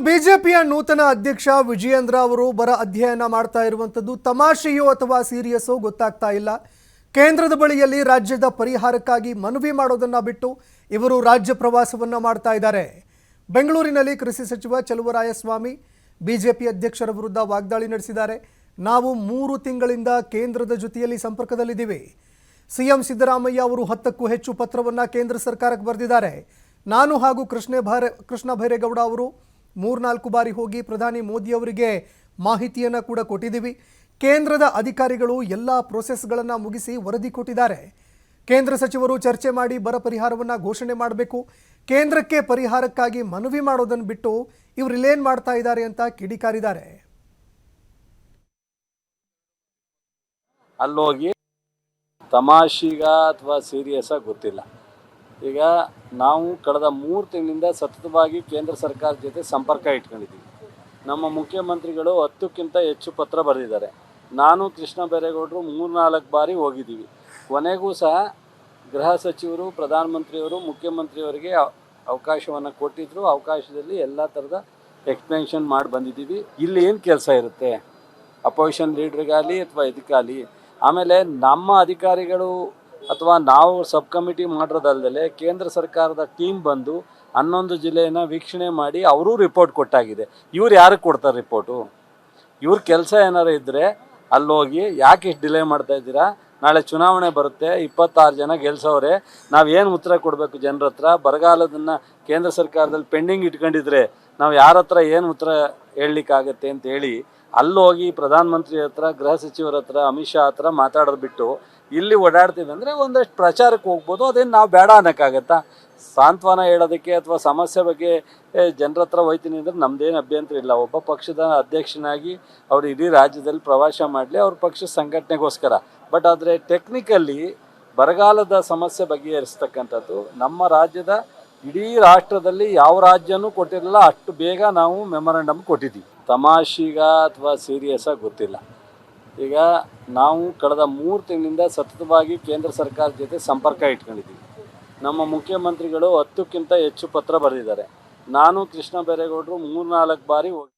ಬಿಜೆಪಿಯ ನೂತನ ಅಧ್ಯಕ್ಷ ವಿಜಯೇಂದ್ರ ಅವರು ಬರ ಅಧ್ಯಯನ ಮಾಡ್ತಾ ಇರುವಂತದ್ದು ತಮಾಷೆಯೋ ಅಥವಾ ಸೀರಿಯಸ್ಸೋ ಗೊತ್ತಾಗ್ತಾ ಇಲ್ಲ. ಕೇಂದ್ರದ ಬಳಿಯಲ್ಲಿ ರಾಜ್ಯದ ಪರಿಹಾರಕ್ಕಾಗಿ ಮನವಿ ಮಾಡೋದನ್ನ ಬಿಟ್ಟು ಇವರು ರಾಜ್ಯ ಪ್ರವಾಸವನ್ನ ಮಾಡ್ತಾ ಇದ್ದಾರೆ. ಬೆಂಗಳೂರಿನಲ್ಲಿ ಕೃಷಿ ಸಚಿವ ಚಲುವರಾಯಸ್ವಾಮಿ ಬಿಜೆಪಿ ಅಧ್ಯಕ್ಷರ ವಿರುದ್ಧ ವಾಗ್ದಾಳಿ ನಡೆಸಿದ್ದಾರೆ. ನಾವು 3 ತಿಂಗಳಿಂದ ಕೇಂದ್ರದ ಜೊತೆಯಲ್ಲಿ ಸಂಪರ್ಕದಲ್ಲಿದ್ದೀವಿ. ಸಿಎಂ ಸಿದ್ದರಾಮಯ್ಯ ಅವರು 10ಕ್ಕೂ ಹೆಚ್ಚು ಪತ್ರವನ್ನ ಕೇಂದ್ರ ಸರ್ಕಾರಕ್ಕೆ ಬರೆದಿದ್ದಾರೆ. ನಾನು ಹಾಗೂ ಕೃಷ್ಣ ಭೈರೇಗೌಡ ಅವರು 3-4 ಬಾರಿ ಹೋಗಿ ಪ್ರಧಾನಿ ಮೋದಿ ಅವರಿಗೆ ಮಾಹಿತಿಯನ್ನು ಕೂಡ ಕೊಟ್ಟಿದ್ದೀವಿ. ಕೇಂದ್ರದ ಅಧಿಕಾರಿಗಳು ಎಲ್ಲ ಪ್ರೋಸೆಸ್ಗಳನ್ನು ಮುಗಿಸಿ ವರದಿ ಕೊಟ್ಟಿದ್ದಾರೆ. ಕೇಂದ್ರ ಸಚಿವರು ಚರ್ಚೆ ಮಾಡಿ ಬರ ಪರಿಹಾರವನ್ನು ಘೋಷಣೆ ಮಾಡಬೇಕು. ಕೇಂದ್ರಕ್ಕೆ ಪರಿಹಾರಕ್ಕಾಗಿ ಮನವಿ ಮಾಡೋದನ್ನು ಬಿಟ್ಟು ಇವರು ಇಲ್ಲೇನು ಮಾಡ್ತಾ ಇದ್ದಾರೆ ಅಂತ ಕಿಡಿಕಾರಿದ್ದಾರೆ. ಅಲ್ಲೋಗಿ ತಮಾಷೆಗ ಅಥವಾ ಸೀರಿಯಸ್ ಆಗಿ ಗೊತ್ತಿಲ್ಲ. ಈಗ ನಾವು ಕಳೆದ 3 ತಿಂಗಳಿಂದ ಸತತವಾಗಿ ಕೇಂದ್ರ ಸರ್ಕಾರದ ಜೊತೆ ಸಂಪರ್ಕ ಇಟ್ಕೊಂಡಿದ್ದೀವಿ. ನಮ್ಮ ಮುಖ್ಯಮಂತ್ರಿಗಳು 10ಕ್ಕಿಂತ ಹೆಚ್ಚು ಪತ್ರ ಬರೆದಿದ್ದಾರೆ. ನಾನು ಕೃಷ್ಣ ಬೈರೇಗೌಡರು 3-4 ಬಾರಿ ಹೋಗಿದ್ದೀವಿ. ಕೊನೆಗೂ ಸಹ ಗೃಹ ಸಚಿವರು, ಪ್ರಧಾನಮಂತ್ರಿಯವರು, ಮುಖ್ಯಮಂತ್ರಿಯವರಿಗೆ ಅವಕಾಶವನ್ನು ಕೊಟ್ಟಿದ್ದರು. ಅವಕಾಶದಲ್ಲಿ ಎಲ್ಲ ಥರದ ಎಕ್ಸ್ಪ್ಲೆನೇಷನ್ ಮಾಡಿ ಬಂದಿದ್ದೀವಿ. ಇಲ್ಲಿ ಏನು ಕೆಲಸ ಇರುತ್ತೆ ಅಪೋಸಿಷನ್ ಲೀಡ್ರಿಗಾಗಲಿ ಅಥವಾ ಇದಕ್ಕಾಗಲಿ. ಆಮೇಲೆ ನಮ್ಮ ಅಧಿಕಾರಿಗಳು ಅಥವಾ ನಾವು ಸಬ್ ಕಮಿಟಿ ಮಾಡಿರೋದಲ್ಲದೆ ಕೇಂದ್ರ ಸರ್ಕಾರದ ಟೀಮ್ ಬಂದು 11 ಜಿಲ್ಲೆಯನ್ನು ವೀಕ್ಷಣೆ ಮಾಡಿ ಅವರೂ ರಿಪೋರ್ಟ್ ಕೊಟ್ಟಾಗಿದೆ. ಇವ್ರು ಯಾರಿಗೆ ಕೊಡ್ತಾರೆ ರಿಪೋರ್ಟು? ಇವ್ರ ಕೆಲಸ ಏನಾರು ಇದ್ದರೆ ಅಲ್ಲೋಗಿ ಯಾಕೆ ಇಷ್ಟು ಡಿಲೇ ಮಾಡ್ತಾ ಇದ್ದೀರಾ? ನಾಳೆ ಚುನಾವಣೆ ಬರುತ್ತೆ, 26 ಜನ ಗೆಲ್ಸೋರೆ, ನಾವೇನು ಉತ್ತರ ಕೊಡಬೇಕು ಜನರ ಹತ್ರ? ಬರಗಾಲದನ್ನು ಕೇಂದ್ರ ಸರ್ಕಾರದಲ್ಲಿ ಪೆಂಡಿಂಗ್ ಇಟ್ಕೊಂಡಿದ್ರೆ ನಾವು ಯಾರ ಹತ್ರ ಏನು ಉತ್ತರ ಹೇಳಲಿಕ್ಕಾಗತ್ತೆ ಅಂತೇಳಿ ಅಲ್ಲೋಗಿ ಪ್ರಧಾನಮಂತ್ರಿ ಹತ್ರ, ಗೃಹ ಸಚಿವರ ಹತ್ರ, ಅಮಿತ್ ಶಾ ಹತ್ರ ಮಾತಾಡೋದು ಬಿಟ್ಟು ಇಲ್ಲಿ ಓಡಾಡ್ತೀವಿ ಅಂದರೆ ಒಂದಷ್ಟು ಪ್ರಚಾರಕ್ಕೆ ಹೋಗ್ಬೋದು. ಅದೇನು ನಾವು ಬೇಡ ಅನ್ನೋಕ್ಕಾಗತ್ತಾ? ಸಾಂತ್ವನ ಹೇಳೋದಕ್ಕೆ ಅಥವಾ ಸಮಸ್ಯೆ ಬಗ್ಗೆ ಜನರ ಹತ್ರ ಹೋಯ್ತೀನಿ ಅಂದರೆ ನಮ್ಮದೇನು ಅಭ್ಯಂತರ ಇಲ್ಲ. ಒಬ್ಬ ಪಕ್ಷದ ಅಧ್ಯಕ್ಷನಾಗಿ ಅವರು ಇಡೀ ರಾಜ್ಯದಲ್ಲಿ ಪ್ರವಾಸ ಮಾಡಲಿ, ಅವ್ರ ಪಕ್ಷದ ಸಂಘಟನೆಗೋಸ್ಕರ. ಬಟ್ ಆದರೆ ಟೆಕ್ನಿಕಲ್ಲಿ ಬರಗಾಲದ ಸಮಸ್ಯೆ ಬಗೆಹರಿಸ್ತಕ್ಕಂಥದ್ದು ನಮ್ಮ ರಾಜ್ಯದ ಇಡೀ ರಾಷ್ಟ್ರದಲ್ಲಿ ಯಾವ ರಾಜ್ಯನೂ ಕೊಟ್ಟಿರಲಿಲ್ಲ. ಅಷ್ಟು ಬೇಗ ನಾವು ಮೆಮೊರಂಡಮ್ ಕೊಟ್ಟಿದ್ದೀವಿ. ತಮಾಷೆಗ ಅಥವಾ ಸೀರಿಯಸ್ ಆಗಿ ಗೊತ್ತಿಲ್ಲ. ಈಗ ನಾವು ಕಳೆದ 3 ತಿಂಗಳಿಂದ ಸತತವಾಗಿ ಕೇಂದ್ರ ಸರ್ಕಾರದ ಜೊತೆ ಸಂಪರ್ಕ ಇಟ್ಕೊಂಡಿದ್ದೀವಿ. ನಮ್ಮ ಮುಖ್ಯಮಂತ್ರಿಗಳು 10ಕ್ಕಿಂತ ಹೆಚ್ಚು ಪತ್ರ ಬರೆದಿದ್ದಾರೆ. ನಾನು ಕೃಷ್ಣ ಬೈರೇಗೌಡರು 3-4 ಬಾರಿ ಹೋಗಿ